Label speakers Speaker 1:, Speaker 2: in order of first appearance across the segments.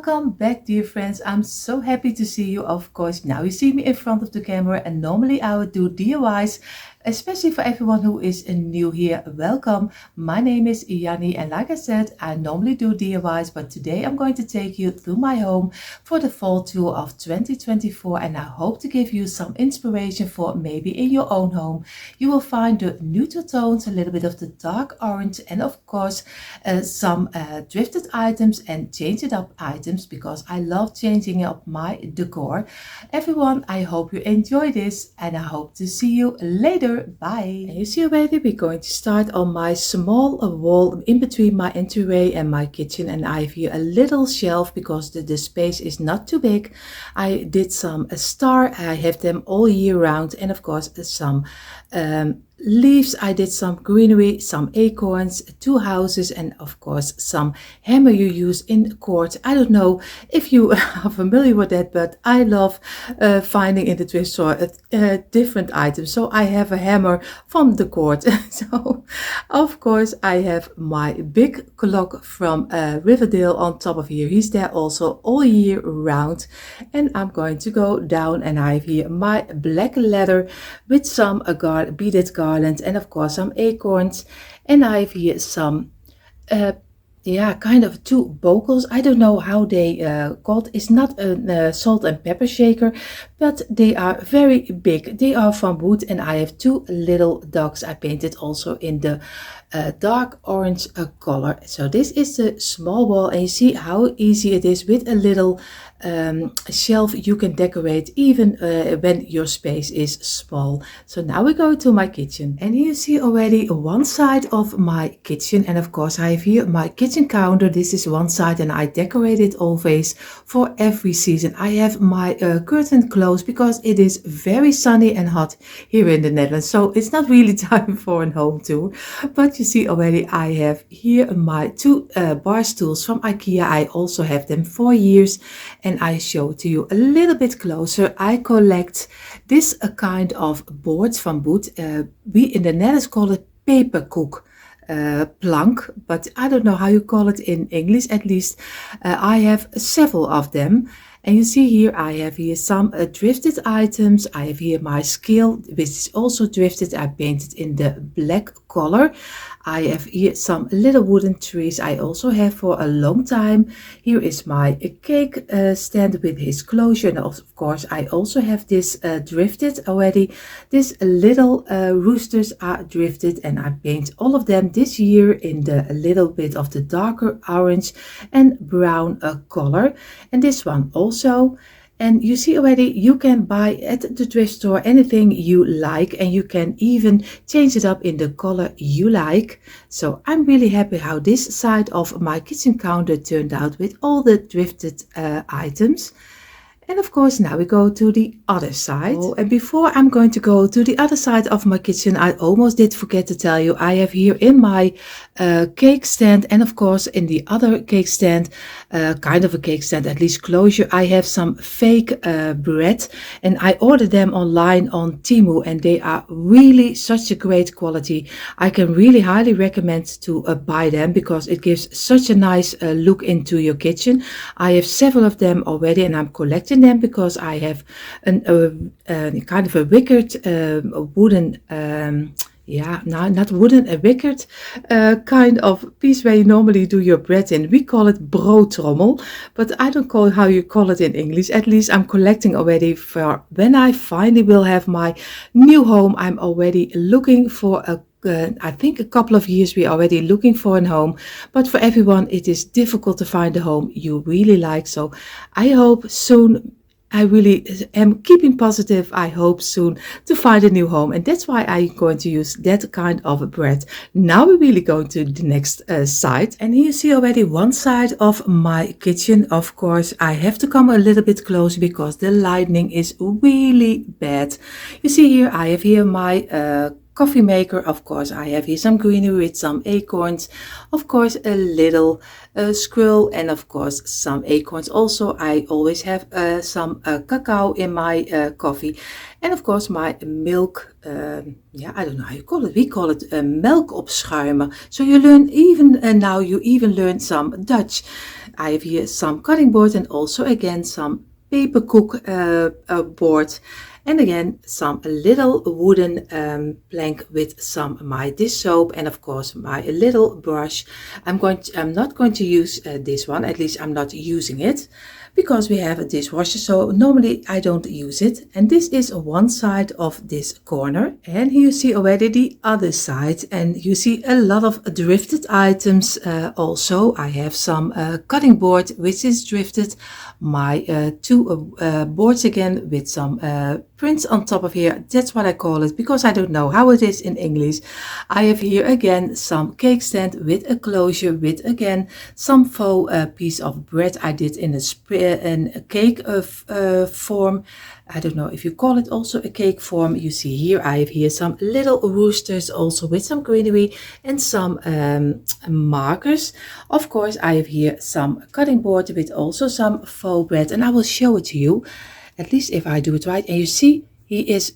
Speaker 1: Welcome back, dear friends. I'm so happy to see you. Of course, now you see me in front of the camera, and normally I would do DIYs, especially for everyone who is new here. Welcome. My name is Janny, and like I said, I normally do DIYs, but today I'm going to take you through my home for the fall tour of 2024, and I hope to give you some inspiration for maybe in your own home. You will find the neutral tones, a little bit of the dark orange, and of course some drifted items and change it up items, because I love changing up my decor. Everyone, I hope you enjoy this, and I hope to see you later. Bye. And you see already, we're going to start on my small wall in between my entryway and my kitchen, and I have here a little shelf because the space is not too big. I did some star, I have them all year round, and of course some leaves. I did some greenery, some acorns, 2 houses, and of course some hammer you use in court. I don't know if you are familiar with that, but I love finding in the thrift store different items. So I have a hammer from the court. So of course I have my big clock from Riverdale on top of here. He's there also all year round. And I'm going to go down, and I have here my black ladder with some beaded garland, and of course some acorns, and I have here some kind of 2 bocals. I don't know how they called. It's not a salt and pepper shaker, but they are very big. They are from wood, and I have 2 little dogs. I painted also in the dark orange color. So this is the small wall, and you see how easy it is with a little shelf. You can decorate even when your space is small. So now we go to my kitchen, and here you see already one side of my kitchen, and of course I have here my kitchen counter. This is one side, and I decorate it always for every season. I have my curtain closed because it is very sunny and hot here in the Netherlands, so it's not really time for a home tour. But you see already I have here my 2 bar stools from IKEA. I also have them for years, and I show to you a little bit closer. I collect this kind of boards from wood. We in the Netherlands call it paperkoek plank, but I don't know how you call it in English. At least I have several of them. And you see here, I have here some drifted items. I have here my scale, which is also drifted. I painted in the black color. I have here some little wooden trees I also have for a long time. Here is my cake stand with his closure. And of course, I also have this drifted already. These little roosters are drifted, and I paint all of them this year in the little bit of the darker orange and brown color. And this one also. And you see already, you can buy at the thrift store anything you like, and you can even change it up in the color you like. So I'm really happy how this side of my kitchen counter turned out with all the drifted items. And of course, now we go to the other side. Oh, and before I'm going to go to the other side of my kitchen, I almost did forget to tell you, I have here in my cake stand, and of course in the other cake stand, kind of a cake stand, at least closure, I have some fake bread, and I ordered them online on Temu, and they are really such a great quality. I can really highly recommend to buy them, because it gives such a nice look into your kitchen. I have several of them already, and I'm collecting them because I have a kind of a wickered wooden not wooden, a wickered kind of piece where you normally do your bread in. We call it broodtrommel, but I don't call it how you call it in English. At least I'm collecting already for when I finally will have my new home. I'm already looking for I think a couple of years we're already looking for a home, but for everyone it is difficult to find a home you really like. So I hope soon, I really am keeping positive, I hope soon to find a new home, and that's why I'm going to use that kind of bread. Now we're really going to the next side, and here you see already one side of my kitchen. Of course I have to come a little bit closer because the lighting is really bad. You see here, I have here my coffee maker. Of course, I have here some greenery with some acorns, of course a little squirrel, and of course some acorns. Also, I always have some cacao in my coffee, and of course my milk. Yeah, I don't know how you call it. We call it melkopschuimer. So you learn even now. You even learn some Dutch. I have here some cutting board and also again some paper cook board. And again, some little wooden plank with some my dish soap, and of course my little brush. I'm not going to use this one. At least I'm not using it because we have a dishwasher. So normally I don't use it. And this is one side of this corner. And here you see already the other side. And you see a lot of drifted items. Also, I have some cutting board which is drifted. My two boards again with some prints on top of here. That's what I call it because I don't know how it is in English. I have here again some cake stand with a closure, with again some faux piece of bread I did in a cake form. I don't know if you call it also a cake form. You see here I have here some little roosters also with some greenery and some markers. Of course, I have here some cutting board with also some faux bread, and I will show it to you, at least if I do it right. And you see he is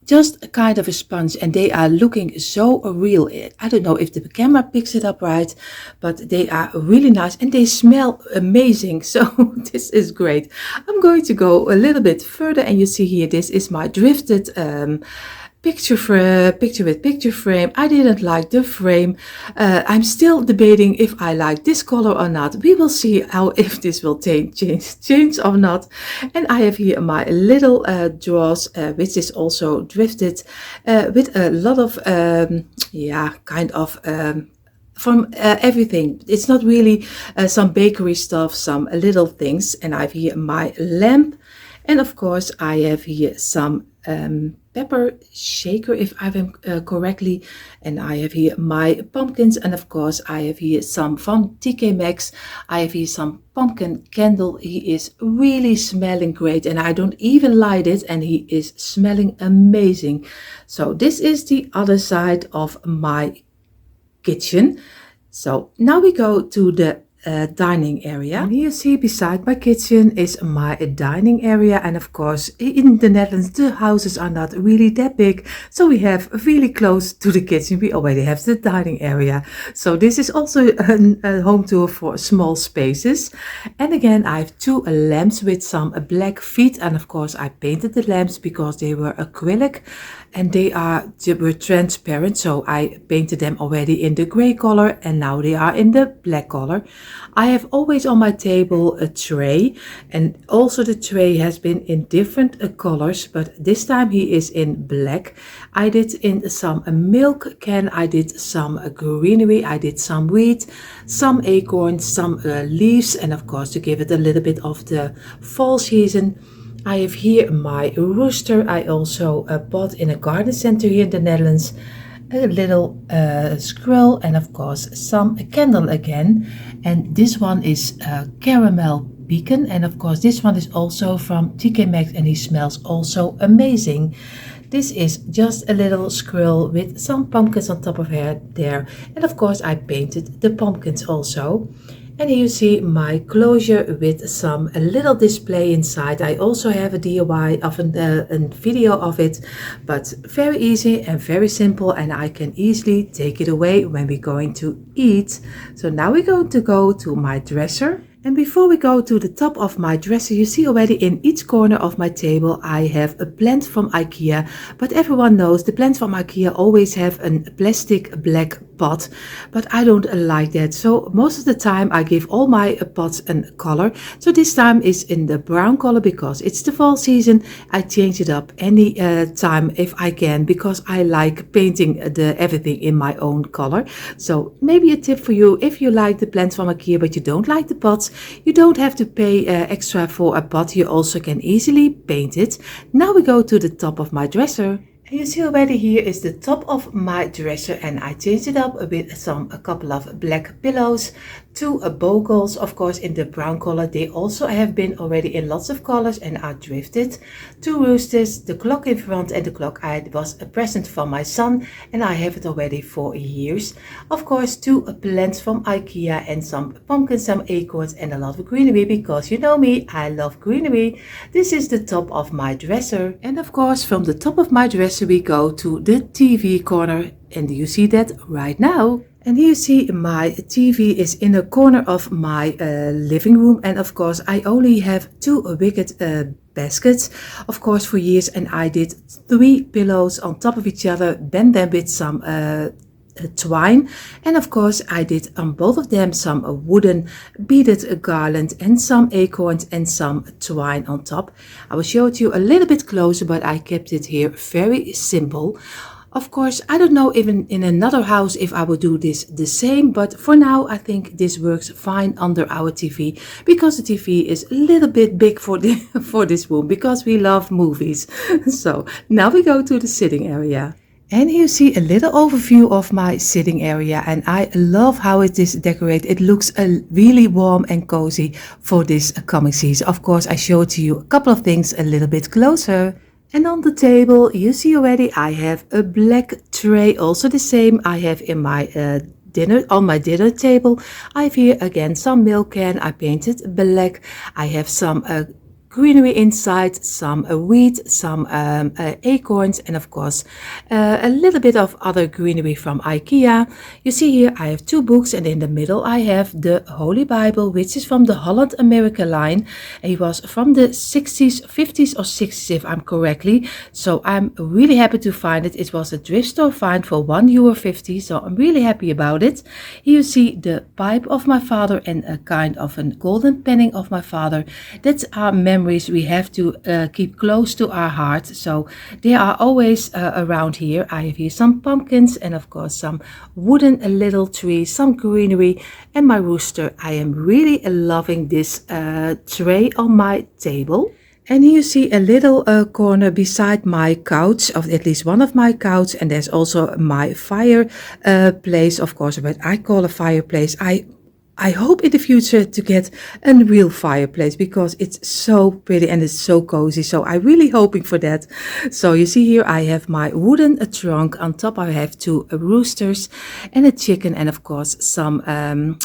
Speaker 1: just a kind of a sponge, and they are looking so real. I don't know if the camera picks it up right, but they are really nice and they smell amazing. So this is great. I'm going to go a little bit further, and you see here this is my drifted picture with picture frame. I didn't like the frame. I'm still debating if I like this color or not. We will see how if this will change or not. And I have here my little drawers, which is also drifted with a lot of yeah, kind of from everything. It's not really some bakery stuff, some little things. And I have here my lamp, and of course I have here some pepper shaker, if I remember correctly, and I have here my pumpkins, and of course I have here some from TK Maxx. I have here some pumpkin candle. He is really smelling great, and I don't even light it, and he is smelling amazing. So this is the other side of my kitchen. So now we go to the dining area. And here you see beside my kitchen is my dining area, and of course in the Netherlands the houses are not really that big, so we have really close to the kitchen we already have the dining area. So this is also a home tour for small spaces. And again I have two lamps with some black feet, and of course I painted the lamps because they were acrylic and they were transparent, so I painted them already in the gray color, and now they are in the black color. I have always on my table a tray, and also the tray has been in different colors, but this time he is in black. I did in some milk can, I did some greenery, I did some wheat, some acorns, some leaves, and of course to give it a little bit of the fall season. I have here my rooster. I also bought in a garden center here in the Netherlands a little squirrel, and of course some candle again. And this one is caramel beacon, and of course this one is also from TK Maxx, and he smells also amazing. This is just a little squirrel with some pumpkins on top of it there, and of course I painted the pumpkins also. And here you see my closure with some a little display inside. I also have a DIY of a video of it, but very easy and very simple, and I can easily take it away when we're going to eat. So now we're going to go to my dresser. And before we go to the top of my dresser, you see already in each corner of my table I have a plant from IKEA. But everyone knows the plants from IKEA always have a plastic black pot, but I don't like that. So most of the time I give all my pots a color. So this time is in the brown color because it's the fall season. I change it up any time if I can, because I like painting everything in my own color. So maybe a tip for you, if you like the plants from IKEA but you don't like the pots, you don't have to pay extra for a pot. You also can easily paint it. Now we go to the top of my dresser. And you see already here is the top of my dresser, and I changed it up with a couple of black pillows Two bogles, of course, in the brown color. They also have been already in lots of colors and are drifted. Two roosters, the clock in front, and the clock was a present from my son, and I have it already for years. Of course, two plants from IKEA and some pumpkins, some acorns, and a lot of greenery, because you know me, I love greenery. This is the top of my dresser. And of course, from the top of my dresser we go to the TV corner, and you see that right now. And here you see my TV is in a corner of my living room, and of course I only have two wicked baskets, of course, for years, and I did 3 pillows on top of each other, bend them with some twine, and of course I did on both of them some wooden beaded garland and some acorns and some twine on top. I will show it to you a little bit closer, but I kept it here very simple. Of course, I don't know even in another house if I would do this the same, but for now I think this works fine under our TV, because the TV is a little bit big for for this room, because we love movies. So now we go to the sitting area. And you see a little overview of my sitting area, and I love how it is decorated. It looks really warm and cozy for this coming season. Of course, I showed to you a couple of things a little bit closer. And on the table, you see already, I have a black tray, also the same I have in my dinner table. I have here again some milk can, I painted black. I have some greenery inside, some wheat, some acorns, and of course a little bit of other greenery from IKEA. You see here I have 2 books, and in the middle I have the Holy Bible, which is from the Holland America line. It was from the 60s, 50s or 60s if I'm correctly. So I'm really happy to find it. It was a thrift store find for €1.50, so I'm really happy about it. Here you see the pipe of my father and a kind of a golden penning of my father. That's our memories we have to keep close to our heart, so they are always around here. I have here some pumpkins and of course some wooden little trees, some greenery, and my rooster. I am really loving this tray on my table. And here you see a little corner beside my couch, of at least one of my couch, and there's also my fire place, of course, but I call a fireplace. I hope in the future to get a real fireplace, because it's so pretty and it's so cozy. So I'm really hoping for that. So you see here I have my wooden trunk. On top I have 2 roosters and a chicken, and of course some,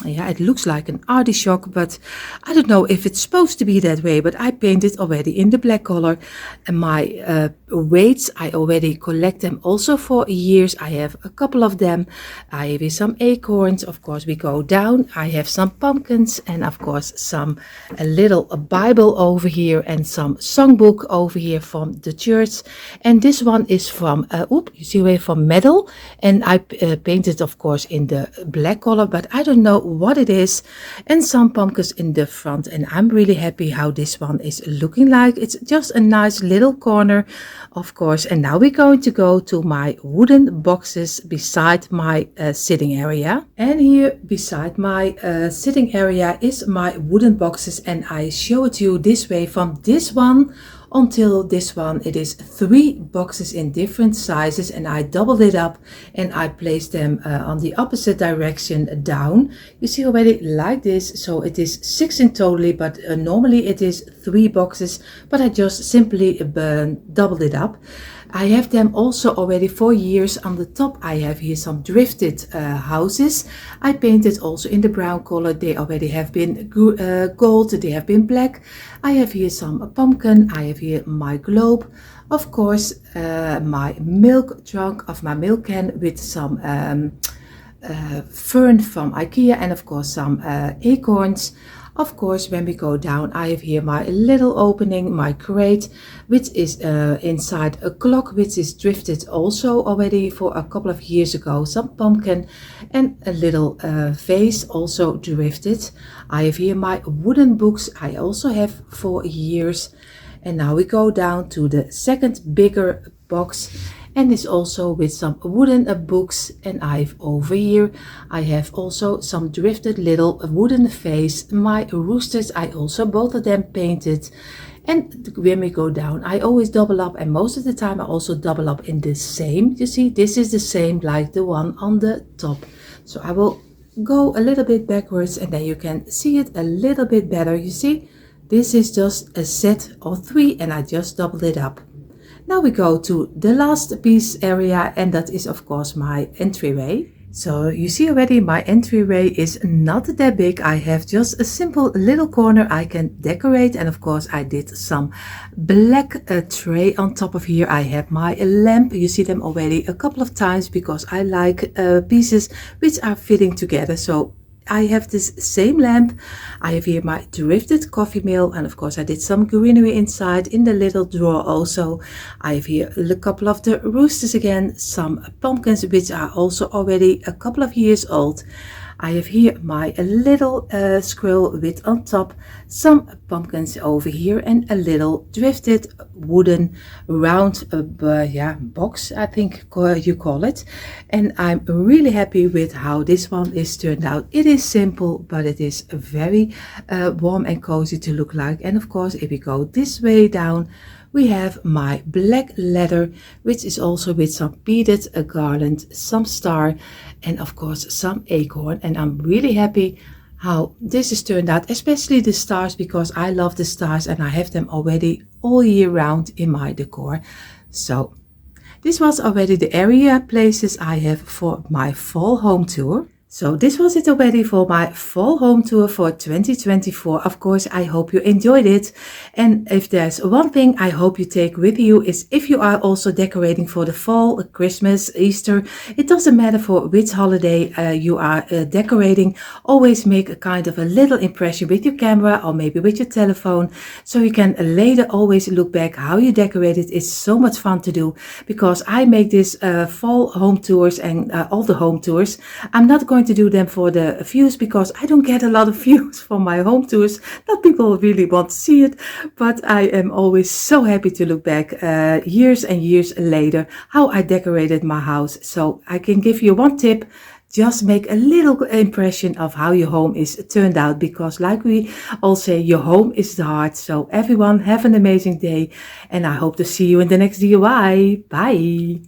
Speaker 1: yeah, it looks like an artichoke, but I don't know if it's supposed to be that way, but I painted already in the black color. And my weights, I already collect them also for years. I have a couple of them. I have some acorns. Of course we go down. I have some pumpkins, and of course a little Bible over here, and some songbook over here from the church. And this one is from you see where, from metal, and I painted of course in the black color, but I don't know what it is. And some pumpkins in the front, and I'm really happy how this one is looking like. It's just a nice little corner, of course. And now we're going to go to my wooden boxes beside my sitting area. And here beside my sitting area is my wooden boxes, and I show it to you this way, from this one until this one. It is 3 boxes in different sizes, and I doubled it up and I placed them on the opposite direction down. You see already like this. So it is 6 in totally, but normally it is 3 boxes, but I just simply doubled it up. I have them also already for years. On the top I have here some drifted houses. I painted also in the brown color. They already have been gold, they have been black. I have here some pumpkin. I have here my globe. Of course my milk trunk of my milk can with some fern from IKEA, and of course some acorns. Of course, when we go down, I have here my little opening, my crate, which is inside a clock, which is drifted also already for a couple of years ago. Some pumpkin and a little vase, also drifted. I have here my wooden books. I also have for years. And now we go down to the second bigger box, and it's also with some wooden books. And I've over here I have also some drifted little wooden vase. My roosters, I also both of them painted. And when we go down, I always double up, and most of the time I also double up in the same. You see, this is the same like the one on the top. So I will go a little bit backwards and then you can see it a little bit better. You see, this is just a set of 3 and I just doubled it up. Now we go to the last piece area, and that is of course my entryway. So you see already my entryway is not that big. I have just a simple little corner I can decorate, and of course I did some black tray on top of here. I have my lamp. You see them already a couple of times because I like pieces which are fitting together. So I have this same lamp. I have here my drifted coffee mill, and of course I did some greenery inside in the little drawer also. I have here a couple of the roosters again, some pumpkins which are also already a couple of years old. I have here my little squirrel with on top some pumpkins over here and a little drifted wooden round box, I think you call it. And I'm really happy with how this one is turned out. It is simple, but it is very warm and cozy to look like. And of course, if we go this way down, we have my black ladder, which is also with some beaded garland, some star, and of course some acorn. And I'm really happy how this is turned out, especially the stars, because I love the stars and I have them already all year round in my decor. So this was already the area places I have for my fall home tour. So this was it already for my fall home tour for 2024. Of course, I hope you enjoyed it. And if there's one thing I hope you take with you is if you are also decorating for the fall, Christmas, Easter, it doesn't matter for which holiday you are decorating, always make a kind of a little impression with your camera or maybe with your telephone, so you can later always look back how you decorated. It's so much fun to do because I make this fall home tours and all the home tours. I'm not going to do them for the views because I don't get a lot of views for my home tours. Not people really want to see it, but I am always so happy to look back years and years later how I decorated my house. So I can give you one tip: just make a little impression of how your home is turned out, because like we all say, your home is the heart. So everyone, have an amazing day and I hope to see you in the next DIY. Bye.